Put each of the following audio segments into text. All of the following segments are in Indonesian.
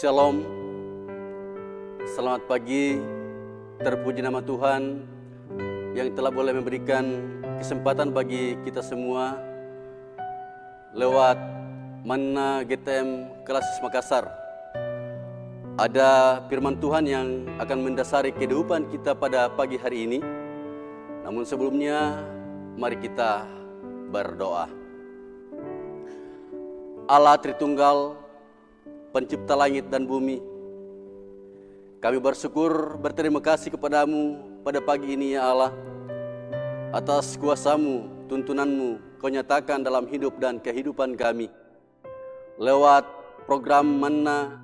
Shalom, selamat pagi, terpuji nama Tuhan yang telah boleh memberikan kesempatan bagi kita semua lewat Manna GTM Klasis Makassar. Ada firman Tuhan yang akan mendasari kehidupan kita pada pagi hari ini. Namun sebelumnya, mari kita berdoa. Allah Tritunggal, Pencipta langit dan bumi, kami bersyukur, berterima kasih kepadamu pada pagi ini ya Allah, atas kuasa-Mu, tuntunanmu Kau nyatakan dalam hidup dan kehidupan kami. Lewat program Manna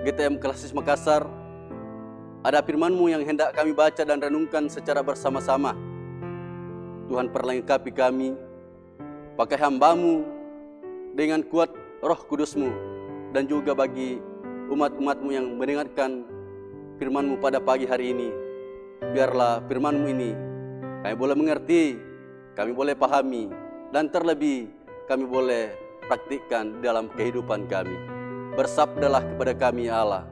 GTM Klasis Makassar, ada firman-Mu yang hendak kami baca dan renungkan secara bersama-sama. Tuhan perlengkapi kami, pakai hamba-Mu dengan kuat Roh Kudus-Mu, dan juga bagi umat-umat-Mu yang mendengarkan firman-Mu pada pagi hari ini. Biarlah firman-Mu ini kami boleh mengerti, kami boleh pahami, dan terlebih kami boleh praktikkan dalam kehidupan kami. Bersabdalah kepada kami ya Allah,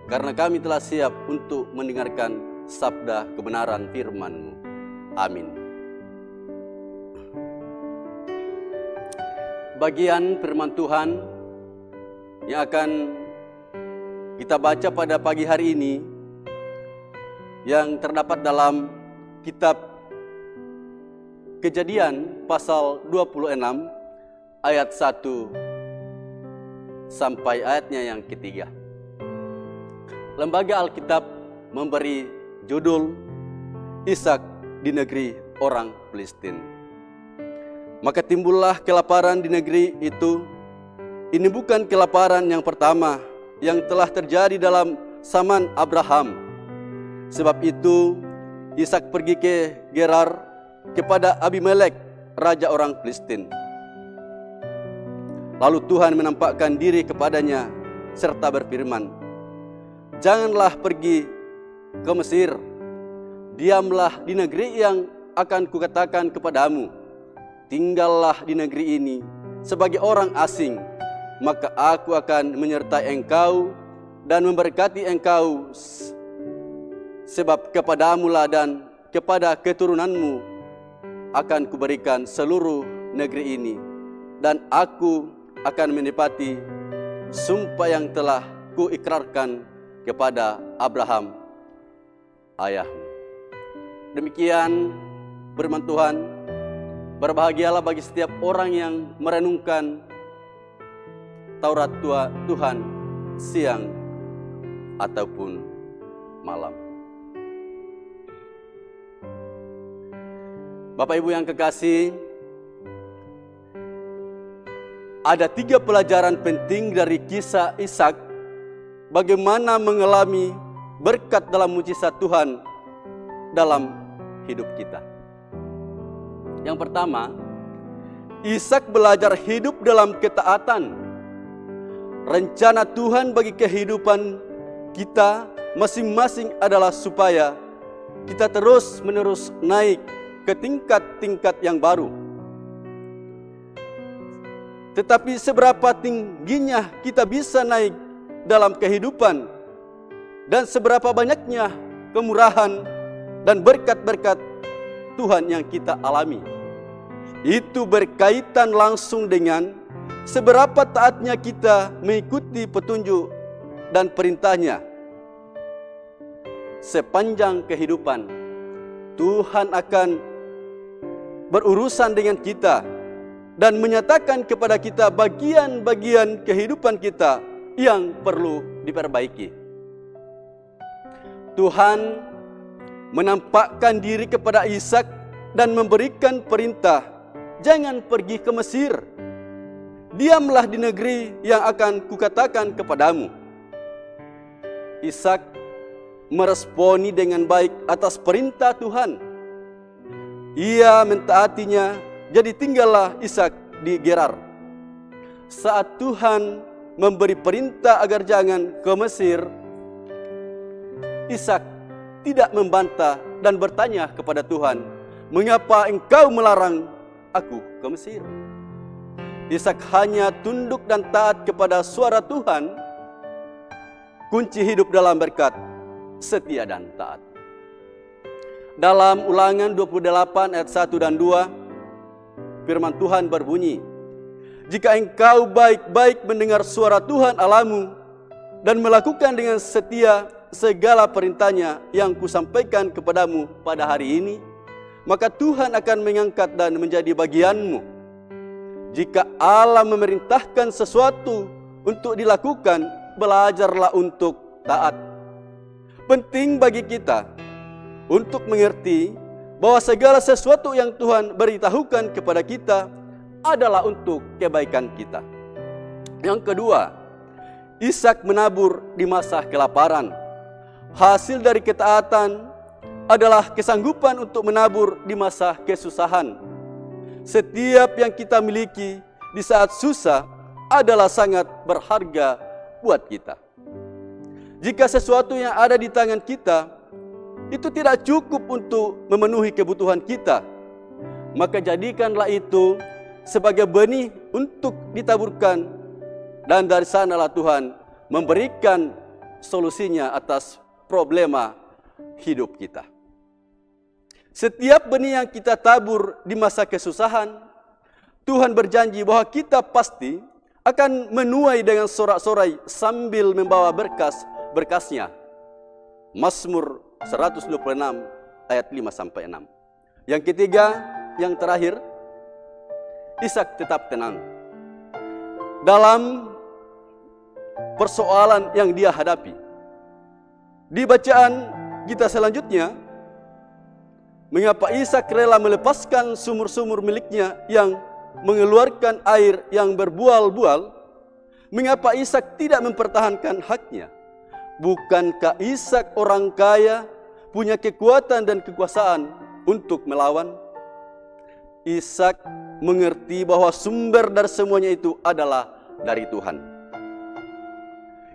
karena kami telah siap untuk mendengarkan sabda kebenaran firman-Mu. Amin. Bagian firman Tuhan yang akan kita baca pada pagi hari ini yang terdapat dalam kitab Kejadian pasal 26 ayat 1 sampai ayatnya yang ketiga. Lembaga Alkitab memberi judul Ishak di negeri orang Filistin. Maka timbullah kelaparan di negeri itu. Ini bukan kelaparan yang pertama yang telah terjadi dalam zaman Abraham. Sebab itu Ishak pergi ke Gerar kepada Abimelek, raja orang Filistin. Lalu Tuhan menampakkan diri kepadanya serta berfirman, "Janganlah pergi ke Mesir, diamlah di negeri yang akan kukatakan kepadamu. Tinggallah di negeri ini sebagai orang asing. Maka aku akan menyertai engkau dan memberkati engkau, sebab kepadamulah dan kepada keturunanmu akan kuberikan seluruh negeri ini, dan aku akan menepati sumpah yang telah kuikrarkan kepada Abraham ayahmu." Demikian firman Tuhan. Berbahagialah bagi setiap orang yang merenungkan Taurat Tuhan siang ataupun malam. Bapak Ibu yang kekasih, ada 3 pelajaran penting dari kisah Ishak bagaimana mengalami berkat dalam mujizat Tuhan dalam hidup kita. Yang pertama, Ishak belajar hidup dalam ketaatan. Rencana Tuhan bagi kehidupan kita masing-masing adalah supaya kita terus-menerus naik ke tingkat-tingkat yang baru. Tetapi seberapa tingginya kita bisa naik dalam kehidupan dan seberapa banyaknya kemurahan dan berkat-berkat Tuhan yang kita alami, itu berkaitan langsung dengan seberapa taatnya kita mengikuti petunjuk dan perintahnya. Sepanjang kehidupan, Tuhan akan berurusan dengan kita dan menyatakan kepada kita bagian-bagian kehidupan kita yang perlu diperbaiki. Tuhan menampakkan diri kepada Ishak dan memberikan perintah, "Jangan pergi ke Mesir. Diamlah di negeri yang akan kukatakan kepadamu." Ishak meresponi dengan baik atas perintah Tuhan. Ia mentaatinya, jadi tinggallah Ishak di Gerar. Saat Tuhan memberi perintah agar jangan ke Mesir, Ishak tidak membantah dan bertanya kepada Tuhan, "Mengapa engkau melarang aku ke Mesir?" Ishak hanya tunduk dan taat kepada suara Tuhan kunci hidup dalam berkat, setia dan taat. Dalam Ulangan 28 ayat 1 dan 2, firman Tuhan berbunyi, "Jika engkau baik-baik mendengar suara Tuhan Allahmu dan melakukan dengan setia segala perintahnya yang kusampaikan kepadamu pada hari ini, maka Tuhan akan mengangkat dan menjadi bagianmu. Jika Allah memerintahkan sesuatu untuk dilakukan, belajarlah untuk taat." Penting bagi kita untuk mengerti bahwa segala sesuatu yang Tuhan beritahukan kepada kita adalah untuk kebaikan kita. Yang kedua, Ishak menabur di masa kelaparan. Hasil dari ketaatan adalah kesanggupan untuk menabur di masa kesusahan. Setiap yang kita miliki di saat susah adalah sangat berharga buat kita. Jika sesuatu yang ada di tangan kita itu tidak cukup untuk memenuhi kebutuhan kita, maka jadikanlah itu sebagai benih untuk ditaburkan, dan dari sanalah Tuhan memberikan solusinya atas problema hidup kita. Setiap benih yang kita tabur di masa kesusahan, Tuhan berjanji bahwa kita pasti akan menuai dengan sorak-sorai sambil membawa berkasnya. Mazmur 126 ayat 5-6. Yang ketiga, yang terakhir, Ishak tetap tenang dalam persoalan yang dia hadapi. Di bacaan kita selanjutnya, mengapa Ishak rela melepaskan sumur-sumur miliknya yang mengeluarkan air yang berbual-bual? Mengapa Ishak tidak mempertahankan haknya? Bukankah Ishak orang kaya, punya kekuatan dan kekuasaan untuk melawan? Ishak mengerti bahwa sumber dari semuanya itu adalah dari Tuhan.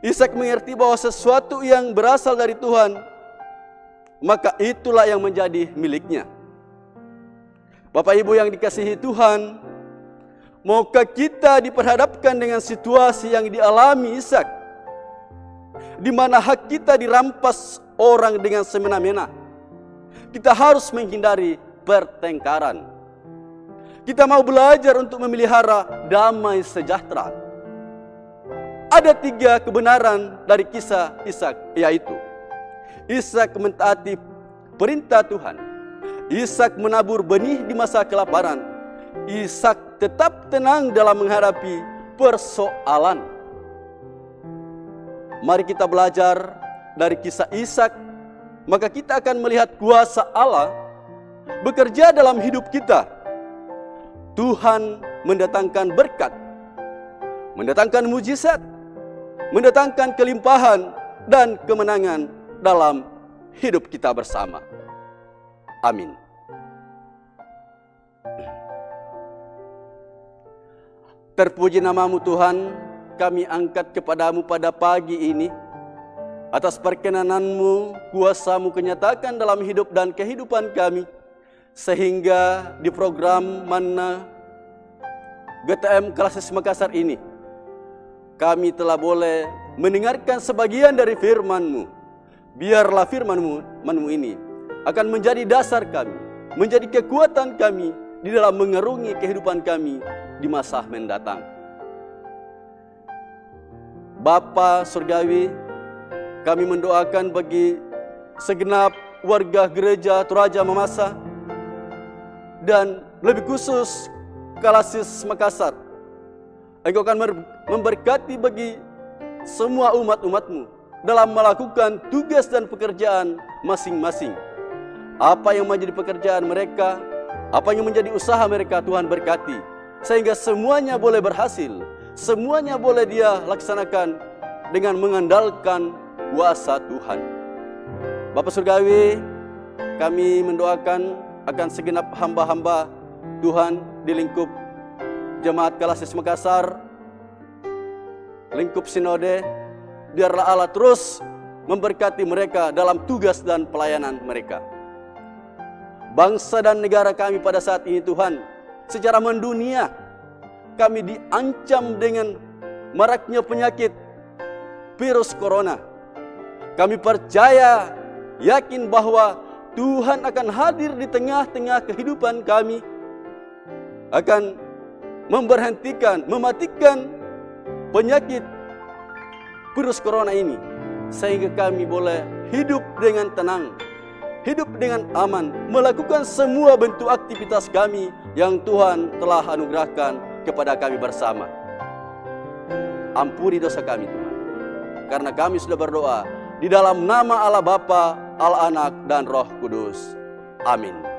Ishak mengerti bahwa sesuatu yang berasal dari Tuhan, maka itulah yang menjadi miliknya. Bapak Ibu yang dikasihi Tuhan, maukah kita diperhadapkan dengan situasi yang dialami Ishak, di mana hak kita dirampas orang dengan semena-mena? Kita harus menghindari pertengkaran. Kita mau belajar untuk memelihara damai sejahtera. Ada 3 kebenaran dari kisah Ishak, yaitu Ishak mentaati perintah Tuhan, Ishak menabur benih di masa kelaparan, Ishak tetap tenang dalam menghadapi persoalan. Mari kita belajar dari kisah Ishak, maka kita akan melihat kuasa Allah bekerja dalam hidup kita. Tuhan mendatangkan berkat, mendatangkan mujizat, mendatangkan kelimpahan dan kemenangan dalam hidup kita bersama. Amin. Terpuji namamu Tuhan, kami angkat kepadamu pada pagi ini. Atas perkenananmu, kuasamu kenyatakan dalam hidup dan kehidupan kami. Sehingga di program Manna GTM Klasis Makassar ini, kami telah boleh mendengarkan sebagian dari firman-Mu. Biarlah firman-Mu ini akan menjadi dasar kami, menjadi kekuatan kami di dalam mengerungi kehidupan kami di masa mendatang. Bapa Surgawi, kami mendoakan bagi segenap warga gereja Toraja Mamasa, dan lebih khusus Klasis Makassar. Engkau akan memberkati bagi semua umat-umat-Mu dalam melakukan tugas dan pekerjaan masing-masing. Apa yang menjadi pekerjaan mereka, apa yang menjadi usaha mereka, Tuhan berkati. Sehingga semuanya boleh berhasil, semuanya boleh dia laksanakan dengan mengandalkan kuasa Tuhan. Bapa Surgawi, kami mendoakan akan segenap hamba-hamba Tuhan di lingkup Jemaat Klasis Makassar, lingkup sinode. Biarlah Allah terus memberkati mereka dalam tugas dan pelayanan mereka. Bangsa dan negara kami pada saat ini Tuhan, secara mendunia kami diancam dengan maraknya penyakit virus corona. Kami percaya, yakin bahwa Tuhan akan hadir di tengah-tengah kehidupan kami, akan mematikan penyakit virus corona ini, sehingga kami boleh hidup dengan tenang, hidup dengan aman, melakukan semua bentuk aktivitas kami yang Tuhan telah anugerahkan kepada kami bersama. Ampuni dosa kami Tuhan, karena kami sudah berdoa di dalam nama Allah Bapa, Allah Anak, dan Roh Kudus. Amin.